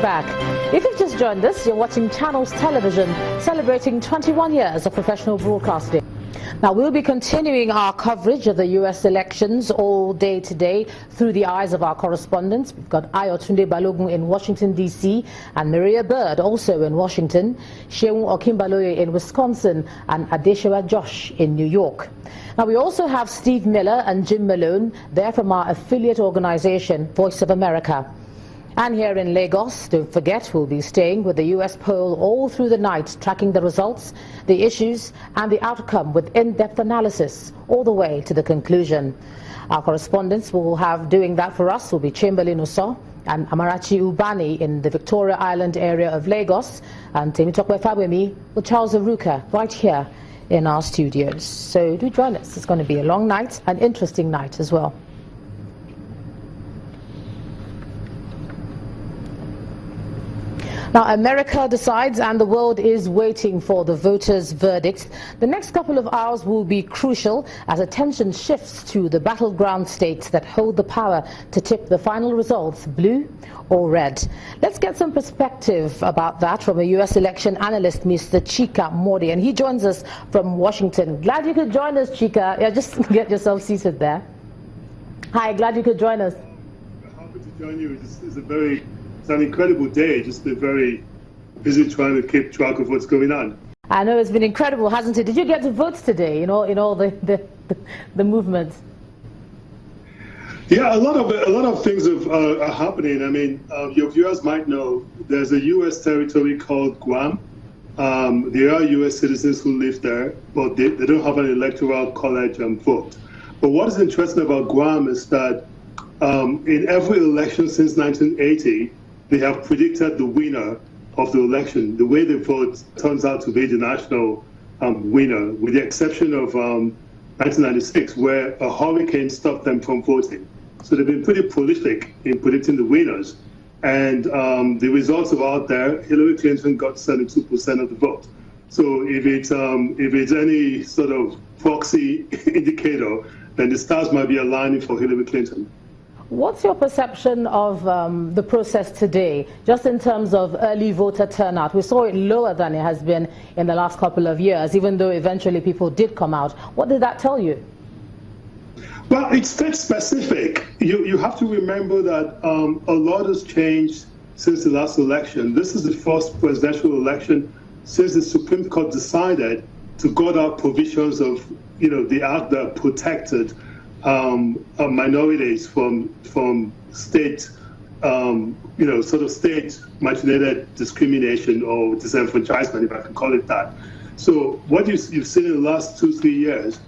welcome back. If you've just joined us, you're watching Channels Television, celebrating 21 years of professional broadcasting. Now, we'll be continuing our coverage of the U.S. elections all day today through the eyes of our correspondents. We've got Ayotunde Balogun in Washington, D.C., and Maria Bird also in Washington, Sheung Okimbaloye in Wisconsin, and Adeshewa Josh in New York. Now, we also have Steve Miller and Jim Malone there from our affiliate organization, Voice of America. And here in Lagos, don't forget, we'll be staying with the U.S. poll all through the night, tracking the results, the issues, and the outcome with in-depth analysis all the way to the conclusion. Our correspondents will have doing that for us will be Chamberlain Oso and Amarachi Ubani in the Victoria Island area of Lagos, and Temitope Fabemi with Charles Aruka right here in our studios. So do join us. It's going to be a long night, an interesting night as well. Now, America decides and the world is waiting for the voters' verdict. The next couple of hours will be crucial as attention shifts to the battleground states that hold the power to tip the final results, blue or red. Let's get some perspective about that from a U.S. election analyst, Mr. Chika Modi, and he joins us from Washington. Glad you could join us, Chika. Yeah, just get yourself seated there. Hi, glad you could join us. Happy to join you. It's an incredible day. Just been very busy trying to keep track of what's going on. I know it's been incredible, hasn't it? Did you get to vote today? In all the movement. Yeah, a lot of things are happening. I mean, your viewers might know there's a U.S. territory called Guam. There are U.S. citizens who live there, but they don't have an electoral college vote. But what is interesting about Guam is that in every election since 1980, they have predicted the winner of the election. The way they vote turns out to be the national winner, with the exception of 1996, where a hurricane stopped them from voting. So they've been pretty prolific in predicting the winners. And the results are out there. Hillary Clinton got 72% of the vote. So if it's any sort of proxy indicator, then the stars might be aligning for Hillary Clinton. What's your perception of the process today, just in terms of early voter turnout? We saw it lower than it has been in the last couple of years, even though eventually people did come out. What did that tell you? Well, it's state specific. You have to remember that a lot has changed since the last election. This is the first presidential election since the Supreme Court decided to gut out provisions of the act that protected minorities from state, sort of state-mandated discrimination or disenfranchisement, if I can call it that. So what you've seen in the last 2-3 years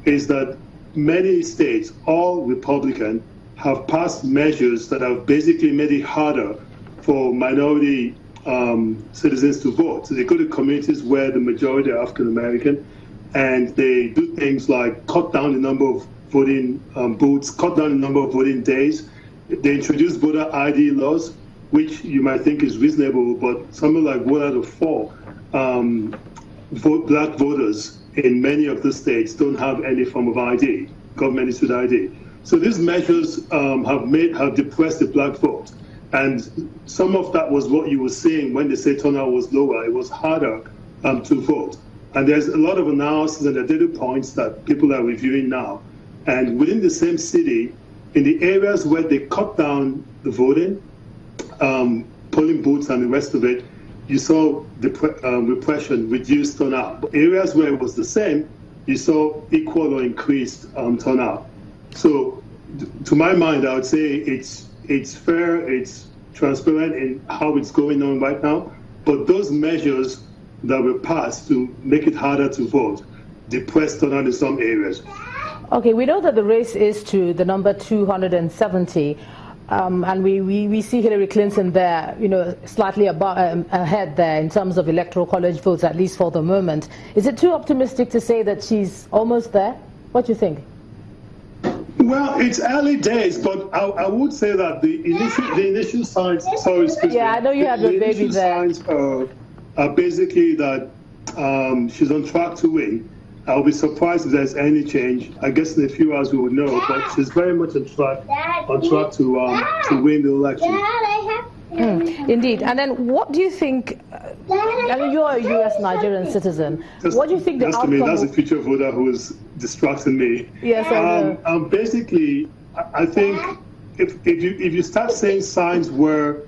is that many states, all Republican, have passed measures that have basically made it harder for minority citizens to vote. So they go to communities where the majority are African American, and they do things like cut down the number of voting booths, cut down the number of voting days. They introduced voter ID laws, which you might think is reasonable, but something like 1 out of 4 black voters in many of the states don't have any form of ID, government-issued ID. So these measures have depressed the black vote. And some of that was what you were seeing when they say turnout was lower. It was harder to vote. And there's a lot of analysis and data points that people are reviewing now. And within the same city, in the areas where they cut down the voting, polling booths and the rest of it, you saw the repression, reduced turnout. But areas where it was the same, you saw equal or increased turnout. So to my mind, I would say it's fair, it's transparent in how it's going on right now. But those measures that were passed to make it harder to vote depressed turnout in some areas. Okay, we know that the race is to the number 270, and we see Hillary Clinton there, slightly ahead there in terms of electoral college votes, at least for the moment. Is it too optimistic to say that she's almost there? What do you think? Well, it's early days, but I would say that the initial signs. Sorry, excuse me. Yeah, I know you have the baby there. Signs are basically that she's on track to win. I'll be surprised if there's any change. I guess in a few hours we will know, but she's very much on track to win the election. Indeed. And then what do you think, I mean, you're a U.S. Nigerian citizen. What do you think the outcome... That's a future voter who is distracting me. Yes, I know. Basically, I think if you start seeing signs where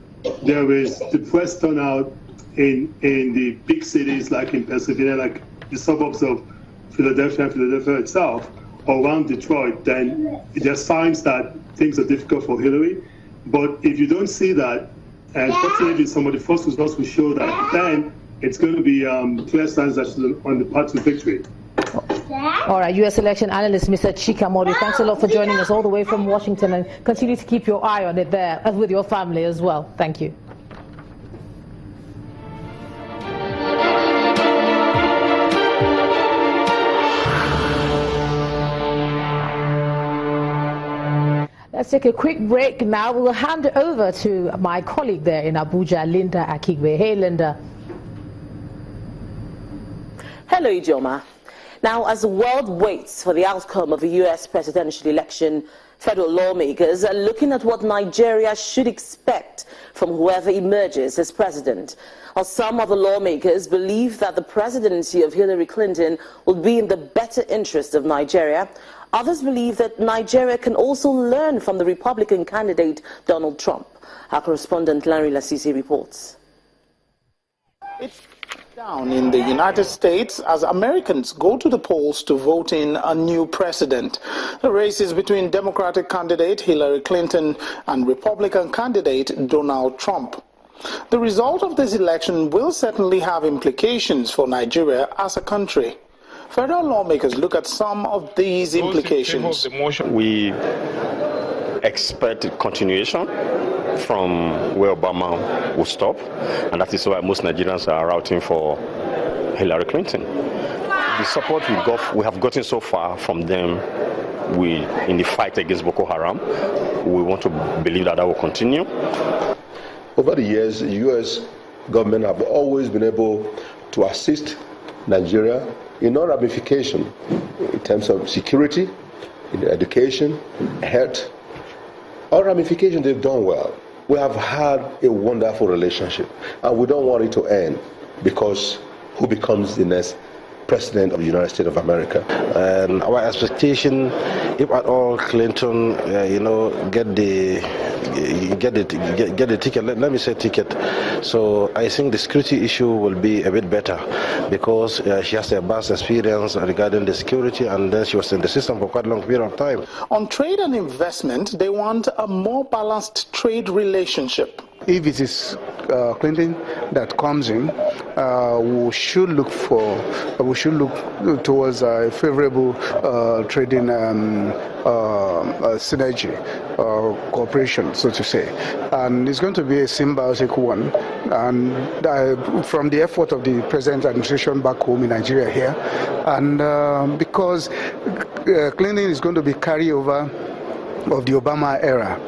there is depressed turnout in the big cities like in Pennsylvania, like the suburbs of Philadelphia and Philadelphia itself, or around Detroit, then there are signs that things are difficult for Hillary. But if you don't see that, and fortunately some of the first results will show that, then it's going to be clear signs that she's on the path to victory. All right, U.S. election analyst Mr. Chika Mori, thanks a lot for joining us all the way from Washington, and continue to keep your eye on it there with your family as well. Thank you. Let's take a quick break now. We'll hand it over to my colleague there in Abuja, Linda Akigwe. Hey, Linda. Hello, Ijoma. Now, as the world waits for the outcome of the U.S. presidential election, federal lawmakers are looking at what Nigeria should expect from whoever emerges as president. While some of the lawmakers believe that the presidency of Hillary Clinton will be in the better interest of Nigeria, others believe that Nigeria can also learn from the Republican candidate Donald Trump. Our correspondent Larry Lasisi reports. It's down in the United States as Americans go to the polls to vote in a new president. The race is between Democratic candidate Hillary Clinton and Republican candidate Donald Trump. The result of this election will certainly have implications for Nigeria as a country. Federal lawmakers look at some of these implications. We expect continuation from where Obama will stop, and that is why most Nigerians are routing for Hillary Clinton. The support we have gotten so far from them in the fight against Boko Haram, we want to believe that will continue. Over the years, the U.S. government have always been able to assist Nigeria in all ramifications in terms of security, in education, health. All ramifications they've done well. We have had a wonderful relationship, and we don't want it to end because who becomes the next president of the United States of America? And our expectation, if at all Clinton, get the ticket. Let me say ticket. So I think the security issue will be a bit better because she has a vast experience regarding the security, and then she was in the system for quite a long period of time. On trade and investment, they want a more balanced trade relationship. If it is Clinton that comes in, we should look towards a favorable trading synergy, cooperation, so to say, and it's going to be a symbiotic one. And from the effort of the present administration back home in Nigeria here, and because Clinton is going to be carryover of the Obama era.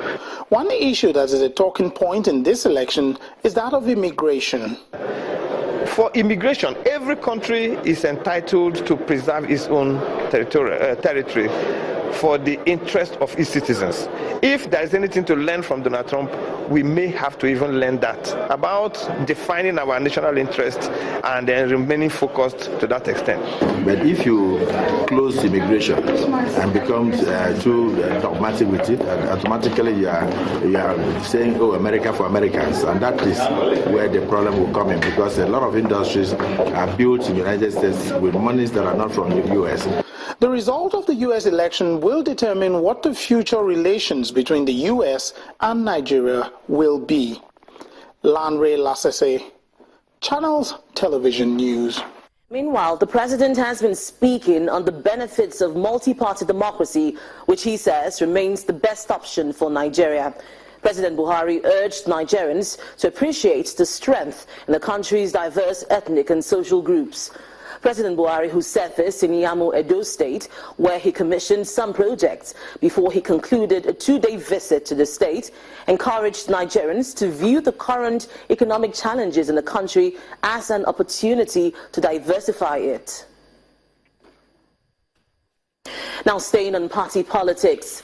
One issue that is a talking point in this election is that of immigration. For immigration, every country is entitled to preserve its own territory for the interest of its citizens. If there is anything to learn from Donald Trump, we may have to even learn that about defining our national interest and then remaining focused to that extent. But if you close immigration and become too dogmatic with it, automatically you are saying, oh, America for Americans, and that is where the problem will come in, because a lot of industries are built in the United States with monies that are not from the U.S. The result of the U.S. election will determine what the future relations between the U.S. and Nigeria will be. Lanre Lasese, Channels Television News. Meanwhile, the president has been speaking on the benefits of multi-party democracy, which he says remains the best option for Nigeria. President Buhari urged Nigerians to appreciate the strength in the country's diverse ethnic and social groups. President Buhari, who said this in Iyamo, Edo State, where he commissioned some projects before he concluded a 2-day visit to the state, encouraged Nigerians to view the current economic challenges in the country as an opportunity to diversify it. Now, staying on party politics,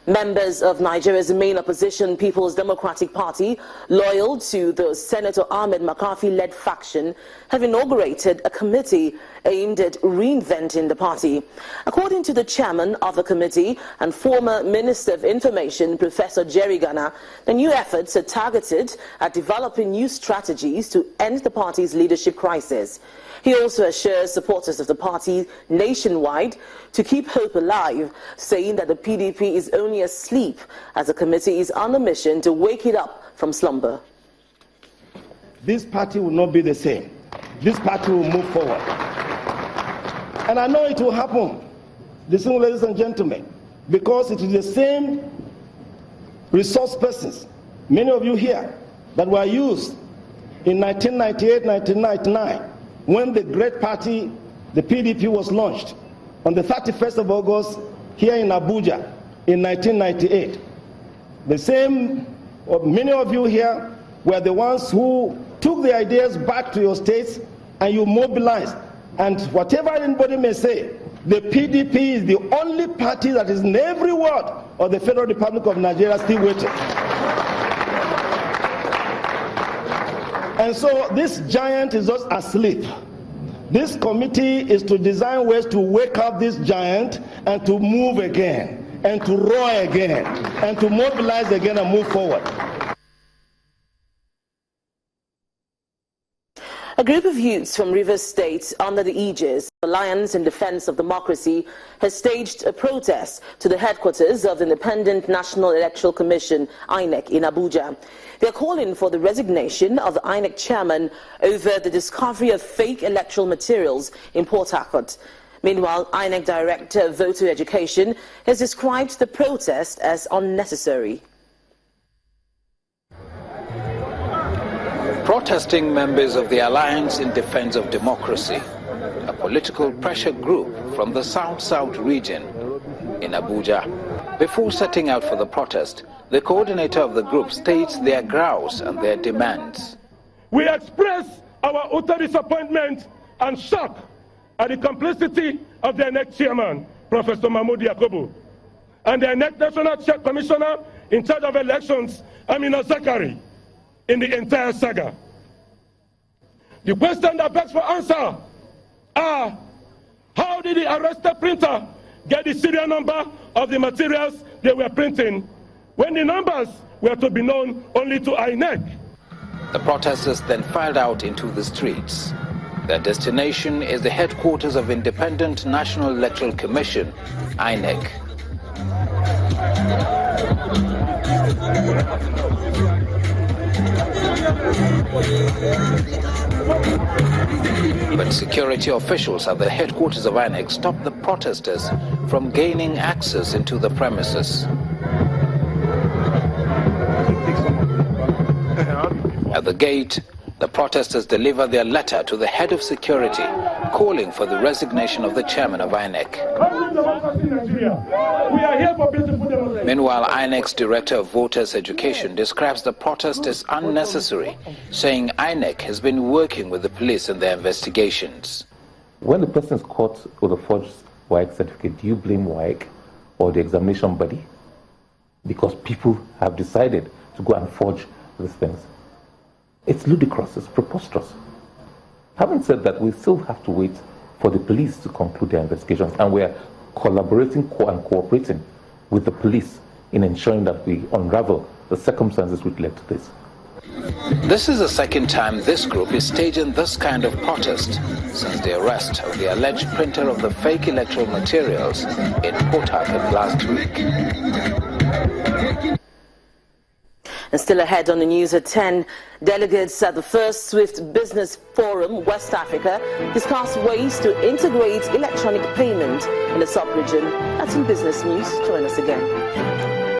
Members of Nigeria's main opposition, People's Democratic Party, loyal to the Senator Ahmed Makarfi-led faction, have inaugurated a committee aimed at reinventing the party. According to the chairman of the committee and former Minister of Information, Professor Jerry Ghana, the new efforts are targeted at developing new strategies to end the party's leadership crisis. He also assures supporters of the party nationwide to keep hope alive, saying that the PDP is only asleep as the committee is on a mission to wake it up from slumber. This party will not be the same. This party will move forward. And I know it will happen, ladies and gentlemen, because it is the same resource persons, many of you here, that were used in 1998, 1999, when the great party, the PDP, was launched on the 31st of August here in Abuja in 1998. The same, many of you here were the ones who took the ideas back to your states and you mobilized. And whatever anybody may say, the PDP is the only party that is in every ward of the Federal Republic of Nigeria still waiting. And so this giant is just asleep. This committee is to design ways to wake up this giant and to move again, and to roar again, and to mobilize again and move forward. A group of youths from Rivers State under the aegis of Alliance in Defense of Democracy has staged a protest to the headquarters of the Independent National Electoral Commission, INEC, in Abuja. They are calling for the resignation of the INEC chairman over the discovery of fake electoral materials in Port Harcourt. Meanwhile, INEC Director of Voter Education has described the protest as unnecessary. Protesting members of the Alliance in Defense of Democracy, a political pressure group from the South-South region in Abuja. Before setting out for the protest, the coordinator of the group states their grounds and their demands. We express our utter disappointment and shock at the complicity of the INEC chairman, Professor Mahmoud Yakubu, and the INEC National Commissioner in charge of elections, Amina Zakari, in the entire saga. The question that begs for answer are, how did the arrested printer get the serial number of the materials they were printing when the numbers were to be known only to INEC? The protesters then filed out into the streets. Their destination is the headquarters of Independent National Electoral Commission, INEC. But security officials at the headquarters of INEC stopped the protesters from gaining access into the premises. At the gate, the protesters delivered their letter to the head of security, calling for the resignation of the chairman of INEC. Meanwhile, INEC's Director of Voters Education describes the protest as unnecessary, saying INEC has been working with the police in their investigations. When the person is caught with a forged WAEC certificate, do you blame WAEC or the examination body? Because people have decided to go and forge these things. It's ludicrous, it's preposterous. Having said that, we still have to wait for the police to conclude their investigations, and we are collaborating and cooperating with the police in ensuring that we unravel the circumstances which led to this. This is the second time this group is staging this kind of protest since the arrest of the alleged printer of the fake electoral materials in Port Harcourt last week. And still ahead on the news at 10, delegates at the first SWIFT Business Forum, West Africa, discuss ways to integrate electronic payment in the sub-region. That's in business news. Join us again.